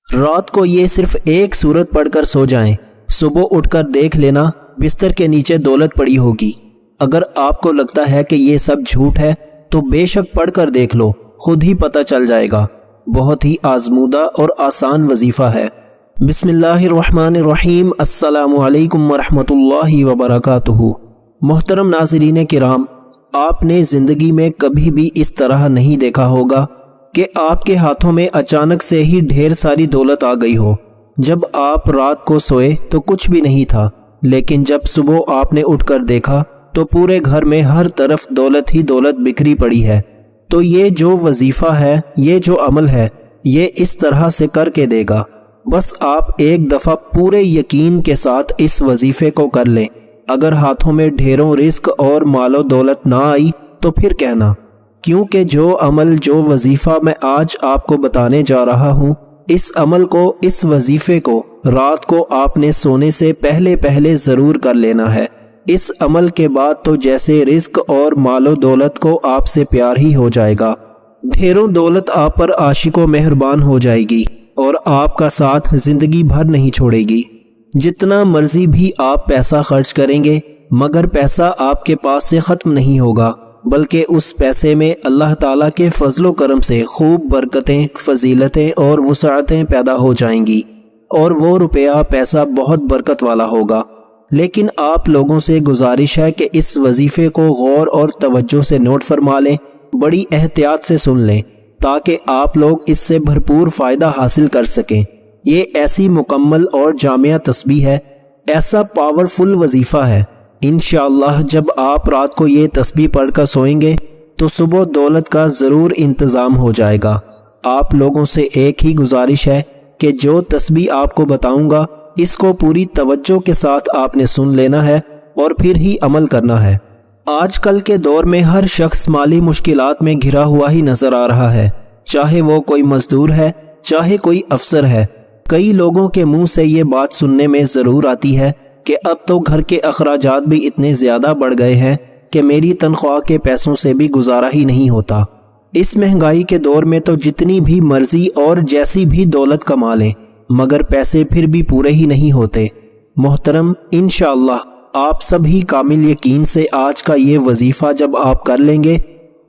رات کو یہ صرف ایک سورت پڑھ کر سو جائیں، صبح اٹھ کر دیکھ لینا بستر کے نیچے دولت پڑی ہوگی۔ اگر آپ کو لگتا ہے کہ یہ سب جھوٹ ہے تو بے شک پڑھ کر دیکھ لو، خود ہی پتہ چل جائے گا۔ بہت ہی آزمودہ اور آسان وظیفہ ہے۔ بسم اللہ الرحمن الرحیم۔ السلام علیکم ورحمۃ اللہ وبرکاتہ۔ محترم ناظرین کرام، آپ نے زندگی میں کبھی بھی اس طرح نہیں دیکھا ہوگا کہ آپ کے ہاتھوں میں اچانک سے ہی ڈھیر ساری دولت آ گئی ہو۔ جب آپ رات کو سوئے تو کچھ بھی نہیں تھا، لیکن جب صبح آپ نے اٹھ کر دیکھا تو پورے گھر میں ہر طرف دولت ہی دولت بکھری پڑی ہے۔ تو یہ جو وظیفہ ہے، یہ جو عمل ہے، یہ اس طرح سے کر کے دے گا۔ بس آپ ایک دفعہ پورے یقین کے ساتھ اس وظیفے کو کر لیں۔ اگر ہاتھوں میں ڈھیروں رزق اور مال و دولت نہ آئی تو پھر کہنا، کیونکہ جو عمل، جو وظیفہ میں آج آپ کو بتانے جا رہا ہوں، اس عمل کو، اس وظیفے کو رات کو آپ نے سونے سے پہلے ضرور کر لینا ہے۔ اس عمل کے بعد تو جیسے رزق اور مال و دولت کو آپ سے پیار ہی ہو جائے گا، ڈھیروں دولت آپ پر عاشق و مہربان ہو جائے گی اور آپ کا ساتھ زندگی بھر نہیں چھوڑے گی۔ جتنا مرضی بھی آپ پیسہ خرچ کریں گے، مگر پیسہ آپ کے پاس سے ختم نہیں ہوگا، بلکہ اس پیسے میں اللہ تعالیٰ کے فضل و کرم سے خوب برکتیں، فضیلتیں اور وسعتیں پیدا ہو جائیں گی، اور وہ روپیہ، پیسہ بہت برکت والا ہوگا۔ لیکن آپ لوگوں سے گزارش ہے کہ اس وظیفے کو غور اور توجہ سے نوٹ فرما لیں، بڑی احتیاط سے سن لیں، تاکہ آپ لوگ اس سے بھرپور فائدہ حاصل کر سکیں۔ یہ ایسی مکمل اور جامع تسبیح ہے، ایسا پاورفل وظیفہ ہے۔ انشاءاللہ جب آپ رات کو یہ تسبیح پڑھ کر سوئیں گے تو صبح دولت کا ضرور انتظام ہو جائے گا۔ آپ لوگوں سے ایک ہی گزارش ہے کہ جو تسبیح آپ کو بتاؤں گا، اس کو پوری توجہ کے ساتھ آپ نے سن لینا ہے اور پھر ہی عمل کرنا ہے۔ آج کل کے دور میں ہر شخص مالی مشکلات میں گھرا ہوا ہی نظر آ رہا ہے، چاہے وہ کوئی مزدور ہے، چاہے کوئی افسر ہے۔ کئی لوگوں کے منہ سے یہ بات سننے میں ضرور آتی ہے کہ اب تو گھر کے اخراجات بھی اتنے زیادہ بڑھ گئے ہیں کہ میری تنخواہ کے پیسوں سے بھی گزارا ہی نہیں ہوتا۔ اس مہنگائی کے دور میں تو جتنی بھی مرضی اور جیسی بھی دولت کما لیں، مگر پیسے پھر بھی پورے ہی نہیں ہوتے۔ محترم، انشاءاللہ آپ سبھی کامل یقین سے آج کا یہ وظیفہ جب آپ کر لیں گے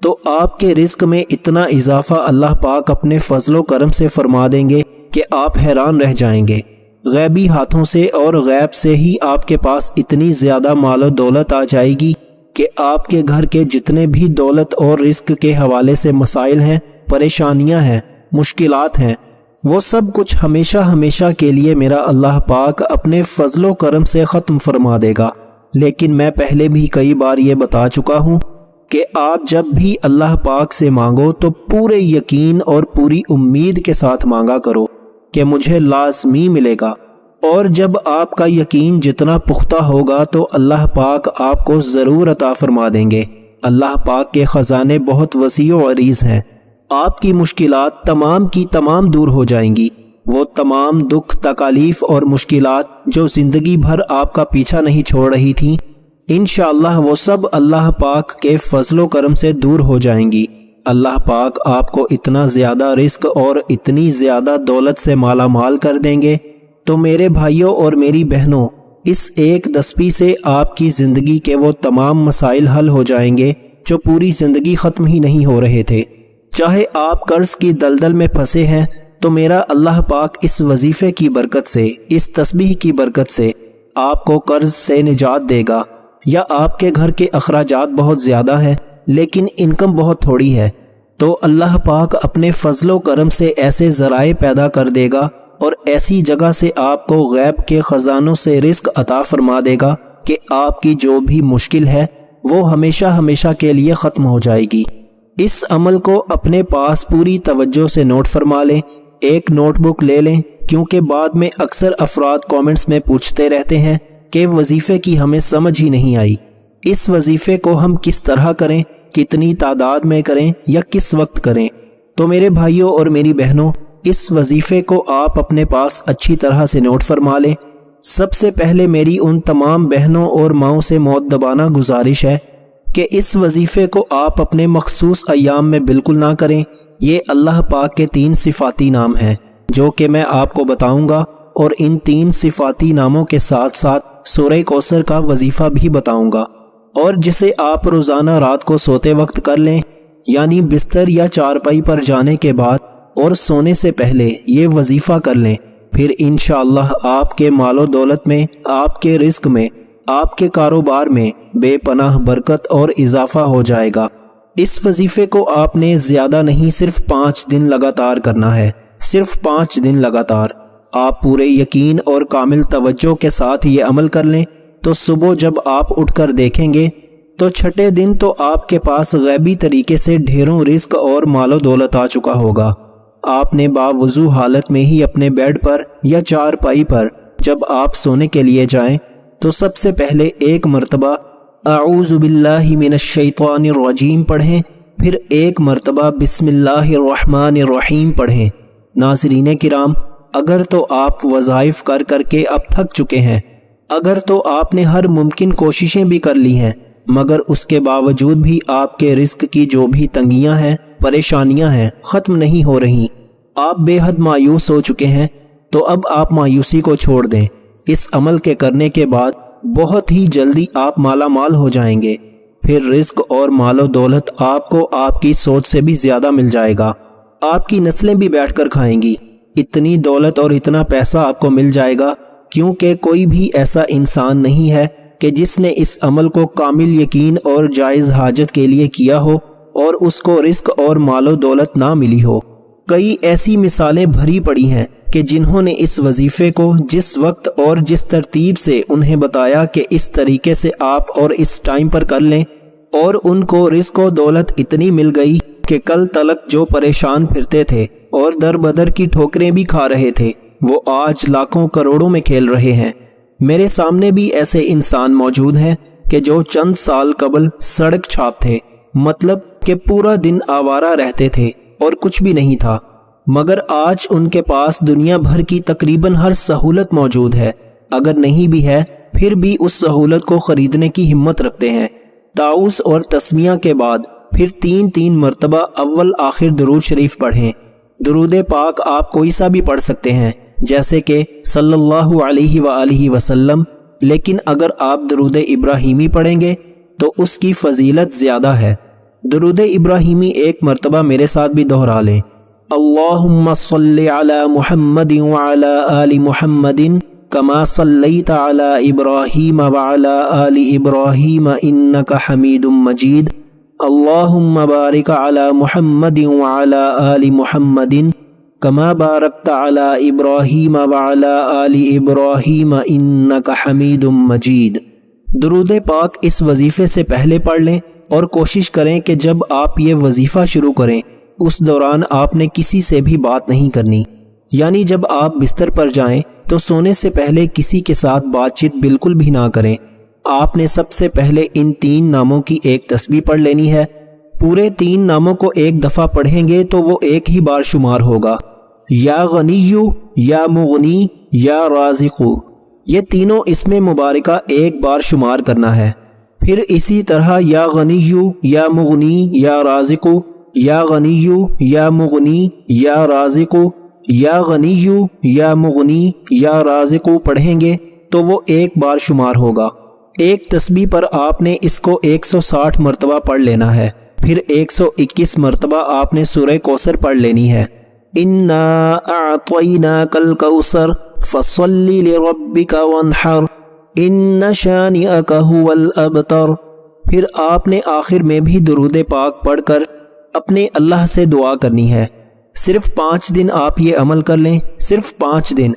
تو آپ کے رزق میں اتنا اضافہ اللہ پاک اپنے فضل و کرم سے فرما دیں گے کہ آپ حیران رہ جائیں گے۔ غیبی ہاتھوں سے اور غیب سے ہی آپ کے پاس اتنی زیادہ مال و دولت آ جائے گی کہ آپ کے گھر کے جتنے بھی دولت اور رزق کے حوالے سے مسائل ہیں، پریشانیاں ہیں، مشکلات ہیں، وہ سب کچھ ہمیشہ ہمیشہ کے لیے میرا اللہ پاک اپنے فضل و کرم سے ختم فرما دے گا۔ لیکن میں پہلے بھی کئی بار یہ بتا چکا ہوں کہ آپ جب بھی اللہ پاک سے مانگو تو پورے یقین اور پوری امید کے ساتھ مانگا کرو کہ مجھے لازمی ملے گا، اور جب آپ کا یقین جتنا پختہ ہوگا تو اللہ پاک آپ کو ضرور عطا فرما دیں گے۔ اللہ پاک کے خزانے بہت وسیع و عریض ہیں۔ آپ کی مشکلات تمام کی تمام دور ہو جائیں گی۔ وہ تمام دکھ، تکالیف اور مشکلات جو زندگی بھر آپ کا پیچھا نہیں چھوڑ رہی تھیں، انشاءاللہ وہ سب اللہ پاک کے فضل و کرم سے دور ہو جائیں گی۔ اللہ پاک آپ کو اتنا زیادہ رزق اور اتنی زیادہ دولت سے مالا مال کر دیں گے تو میرے بھائیوں اور میری بہنوں، اس ایک تسبیح سے آپ کی زندگی کے وہ تمام مسائل حل ہو جائیں گے جو پوری زندگی ختم ہی نہیں ہو رہے تھے۔ چاہے آپ قرض کی دلدل میں پھنسے ہیں تو میرا اللہ پاک اس وظیفے کی برکت سے، اس تسبیح کی برکت سے آپ کو قرض سے نجات دے گا۔ یا آپ کے گھر کے اخراجات بہت زیادہ ہیں لیکن انکم بہت تھوڑی ہے، تو اللہ پاک اپنے فضل و کرم سے ایسے ذرائع پیدا کر دے گا اور ایسی جگہ سے آپ کو غیب کے خزانوں سے رزق عطا فرما دے گا کہ آپ کی جو بھی مشکل ہے وہ ہمیشہ ہمیشہ کے لیے ختم ہو جائے گی۔ اس عمل کو اپنے پاس پوری توجہ سے نوٹ فرما لیں، ایک نوٹ بک لے لیں، کیونکہ بعد میں اکثر افراد کامنٹس میں پوچھتے رہتے ہیں کہ وظیفے کی ہمیں سمجھ ہی نہیں آئی، اس وظیفے کو ہم کس طرح کریں، کتنی تعداد میں کریں یا کس وقت کریں۔ تو میرے بھائیوں اور میری بہنوں، اس وظیفے کو آپ اپنے پاس اچھی طرح سے نوٹ فرما لیں۔ سب سے پہلے میری ان تمام بہنوں اور ماؤں سے مؤدبانہ گزارش ہے کہ اس وظیفے کو آپ اپنے مخصوص ایام میں بالکل نہ کریں۔ یہ اللہ پاک کے 3 صفاتی نام ہیں، جو کہ میں آپ کو بتاؤں گا، اور ان 3 صفاتی ناموں کے ساتھ ساتھ سورہ کوثر کا وظیفہ بھی بتاؤں گا، اور جسے آپ روزانہ رات کو سوتے وقت کر لیں، یعنی بستر یا چارپائی پر جانے کے بعد اور سونے سے پہلے یہ وظیفہ کر لیں، پھر انشاءاللہ آپ کے مال و دولت میں، آپ کے رزق میں، آپ کے کاروبار میں بے پناہ برکت اور اضافہ ہو جائے گا۔ اس وظیفے کو آپ نے زیادہ نہیں، صرف 5 دن لگاتار کرنا ہے، صرف 5 دن لگاتار۔ آپ پورے یقین اور کامل توجہ کے ساتھ یہ عمل کر لیں تو صبح جب آپ اٹھ کر دیکھیں گے تو چھٹے دن تو آپ کے پاس غیبی طریقے سے ڈھیروں رزق اور مال و دولت آ چکا ہوگا۔ آپ نے باوضو حالت میں ہی اپنے بیڈ پر یا چارپائی پر جب آپ سونے کے لیے جائیں تو سب سے پہلے 1 مرتبہ اعوذ باللہ من الشیطان الرجیم پڑھیں، پھر 1 مرتبہ بسم اللہ الرحمن الرحیم پڑھیں۔ ناظرین کرام، اگر تو آپ وظائف کر کر کے اب تھک چکے ہیں، اگر تو آپ نے ہر ممکن کوششیں بھی کر لی ہیں، مگر اس کے باوجود بھی آپ کے رزق کی جو بھی تنگیاں ہیں، پریشانیاں ہیں، ختم نہیں ہو رہی، آپ بے حد مایوس ہو چکے ہیں، تو اب آپ مایوسی کو چھوڑ دیں۔ اس عمل کے کرنے کے بعد بہت ہی جلدی آپ مالا مال ہو جائیں گے، پھر رزق اور مال و دولت آپ کو آپ کی سوچ سے بھی زیادہ مل جائے گا، آپ کی نسلیں بھی بیٹھ کر کھائیں گی۔ اتنی دولت اور اتنا پیسہ آپ کو مل جائے گا کیونکہ کوئی بھی ایسا انسان نہیں ہے کہ جس نے اس عمل کو کامل یقین اور جائز حاجت کے لیے کیا ہو اور اس کو رزق اور مال و دولت نہ ملی ہو۔ کئی ایسی مثالیں بھری پڑی ہیں کہ جنہوں نے اس وظیفے کو جس وقت اور جس ترتیب سے انہیں بتایا کہ اس طریقے سے آپ اور اس ٹائم پر کر لیں، اور ان کو رزق و دولت اتنی مل گئی کہ کل تلک جو پریشان پھرتے تھے اور در بدر کی ٹھوکریں بھی کھا رہے تھے، وہ آج لاکھوں کروڑوں میں کھیل رہے ہیں۔ میرے سامنے بھی ایسے انسان موجود ہیں کہ جو چند سال قبل سڑک چھاپ تھے، مطلب کہ پورا دن آوارہ رہتے تھے اور کچھ بھی نہیں تھا، مگر آج ان کے پاس دنیا بھر کی تقریباً ہر سہولت موجود ہے، اگر نہیں بھی ہے پھر بھی اس سہولت کو خریدنے کی ہمت رکھتے ہیں۔ تعوذ اور تسمیہ کے بعد پھر 3 مرتبہ اول آخر درود شریف پڑھیں۔ درود پاک آپ کوئی سا بھی پڑھ سکتے ہیں، جیسے کہ صلی اللہ علیہ وآلہ وسلم، لیکن اگر آپ درود ابراہیمی پڑھیں گے تو اس کی فضیلت زیادہ ہے۔ درود ابراہیمی 1 مرتبہ میرے ساتھ بھی دہرا لیں۔ اللہم صلی علی محمد وعلی آل محمد کما صلیت علی ابراہیم وعلی آل ابراہیم انک حمید مجید۔ اللہم بارک علی محمد وعلی آل محمد کما بارکت علی ابراہیم وعلی آل ابراہیم انک حمید مجید۔ درود پاک اس وظیفے سے پہلے پڑھ لیں اور کوشش کریں کہ جب آپ یہ وظیفہ شروع کریں اس دوران آپ نے کسی سے بھی بات نہیں کرنی، یعنی جب آپ بستر پر جائیں تو سونے سے پہلے کسی کے ساتھ بات چیت بالکل بھی نہ کریں۔ آپ نے سب سے پہلے ان 3 ناموں کی ایک تسبیح پڑھ لینی ہے۔ پورے 3 ناموں کو ایک دفعہ پڑھیں گے تو وہ ایک ہی بار شمار ہوگا، یا غنیو، یا مغنی، یا رازقو، یہ تینوں اسم مبارکہ ایک بار شمار کرنا ہے۔ پھر اسی طرح یا غنیو، یا مغنی، یا رازقو، یا غنیو، یا مغنی، یا رازقو، یا غنیو، یا مغنی، یا رازقو پڑھیں گے تو وہ ایک بار شمار ہوگا۔ ایک تسبیح پر آپ نے اس کو 160 مرتبہ پڑھ لینا ہے۔ پھر 121 مرتبہ آپ نے سورہ کوثر پڑھ لینی ہے۔ اِنَّا أَعْطَيْنَاكَ الْكَوْثَرَ فَصَلِّ لِرَبِّكَ وَانْحَرْ إِنَّ شَانِئَكَ هُوَ الْأَبْتَرُ۔ پھر آپ نے آخر میں بھی درود پاک پڑھ کر اپنے اللہ سے دعا کرنی ہے۔ صرف 5 دن آپ یہ عمل کر لیں، صرف 5 دن۔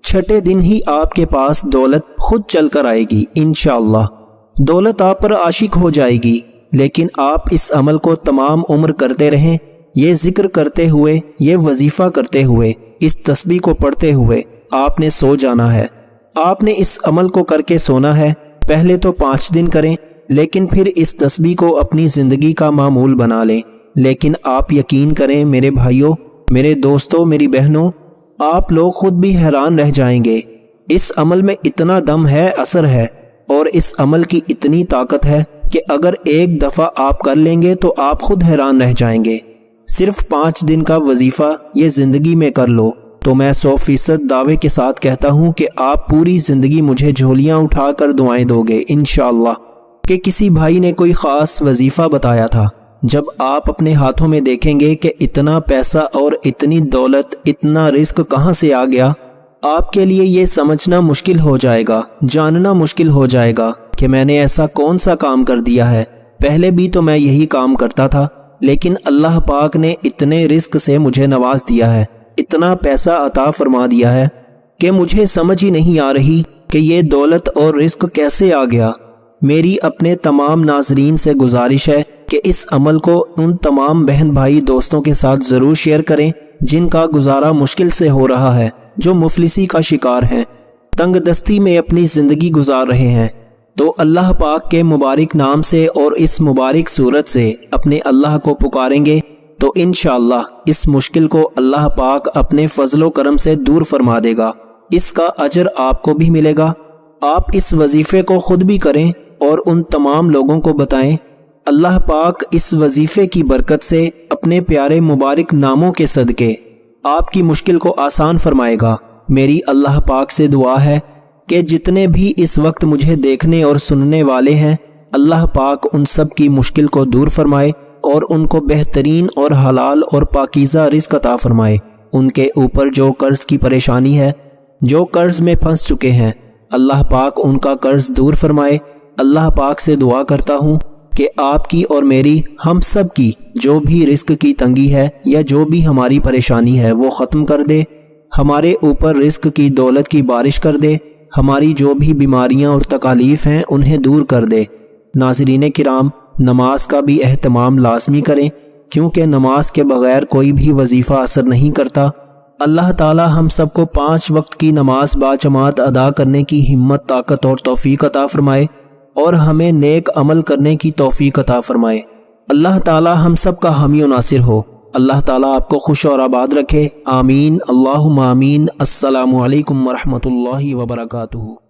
چھٹے دن ہی آپ کے پاس دولت خود چل کر آئے گی انشاءاللہ۔ دولت آپ پر عاشق ہو جائے گی، لیکن آپ اس عمل کو تمام عمر کرتے رہیں، یہ ذکر کرتے ہوئے، یہ وظیفہ کرتے ہوئے، اس تسبیح کو پڑھتے ہوئے آپ نے سو جانا ہے۔ آپ نے اس عمل کو کر کے سونا ہے۔ پہلے تو 5 دن کریں، لیکن پھر اس تسبیح کو اپنی زندگی کا معمول بنا لیں۔ لیکن آپ یقین کریں میرے بھائیوں، میرے دوستوں، میری بہنوں، آپ لوگ خود بھی حیران رہ جائیں گے۔ اس عمل میں اتنا دم ہے، اثر ہے، اور اس عمل کی اتنی طاقت ہے کہ اگر ایک دفعہ آپ کر لیں گے تو آپ خود حیران رہ جائیں گے۔ صرف 5 دن کا وظیفہ یہ زندگی میں کر لو، تو میں 100% دعوے کے ساتھ کہتا ہوں کہ آپ پوری زندگی مجھے جھولیاں اٹھا کر دعائیں دو گے انشاءاللہ۔ کہ کسی بھائی نے کوئی خاص وظیفہ بتایا تھا، جب آپ اپنے ہاتھوں میں دیکھیں گے کہ اتنا پیسہ اور اتنی دولت، اتنا رزق کہاں سے آ گیا، آپ کے لیے یہ سمجھنا مشکل ہو جائے گا، جاننا مشکل ہو جائے گا کہ میں نے ایسا کون سا کام کر دیا ہے۔ پہلے بھی تو میں یہی کام کرتا تھا، لیکن اللہ پاک نے اتنے رزق سے مجھے نواز دیا ہے، اتنا پیسہ عطا فرما دیا ہے کہ مجھے سمجھ ہی نہیں آ رہی کہ یہ دولت اور رزق کیسے آ گیا۔ میری اپنے تمام ناظرین سے گزارش ہے کہ اس عمل کو ان تمام بہن بھائی دوستوں کے ساتھ ضرور شیئر کریں جن کا گزارا مشکل سے ہو رہا ہے، جو مفلسی کا شکار ہیں، تنگ دستی میں اپنی زندگی گزار رہے ہیں۔ تو اللہ پاک کے مبارک نام سے اور اس مبارک صورت سے اپنے اللہ کو پکاریں گے تو انشاءاللہ اس مشکل کو اللہ پاک اپنے فضل و کرم سے دور فرما دے گا۔ اس کا اجر آپ کو بھی ملے گا۔ آپ اس وظیفے کو خود بھی کریں اور ان تمام لوگوں کو بتائیں۔ اللہ پاک اس وظیفے کی برکت سے اپنے پیارے مبارک ناموں کے صدقے آپ کی مشکل کو آسان فرمائے گا۔ میری اللہ پاک سے دعا ہے کہ جتنے بھی اس وقت مجھے دیکھنے اور سننے والے ہیں، اللہ پاک ان سب کی مشکل کو دور فرمائے اور ان کو بہترین اور حلال اور پاکیزہ رزق عطا فرمائے۔ ان کے اوپر جو قرض کی پریشانی ہے، جو قرض میں پھنس چکے ہیں، اللہ پاک ان کا قرض دور فرمائے۔ اللہ پاک سے دعا کرتا ہوں کہ آپ کی اور میری، ہم سب کی جو بھی رزق کی تنگی ہے یا جو بھی ہماری پریشانی ہے وہ ختم کر دے، ہمارے اوپر رزق کی دولت کی بارش کر دے، ہماری جو بھی بیماریاں اور تکالیف ہیں انہیں دور کر دے۔ ناظرین کرام، نماز کا بھی اہتمام لازمی کریں، کیونکہ نماز کے بغیر کوئی بھی وظیفہ اثر نہیں کرتا۔ اللہ تعالی ہم سب کو 5 وقت کی نماز باجماعت ادا کرنے کی ہمت، طاقت اور توفیق عطا فرمائے اور ہمیں نیک عمل کرنے کی توفیق عطا فرمائے۔ اللہ تعالی ہم سب کا حامی و ناصر ہو۔ اللہ تعالی آپ کو خوش اور آباد رکھے، آمین، اللہم آمین۔ السلام علیکم ورحمۃ اللہ وبرکاتہ۔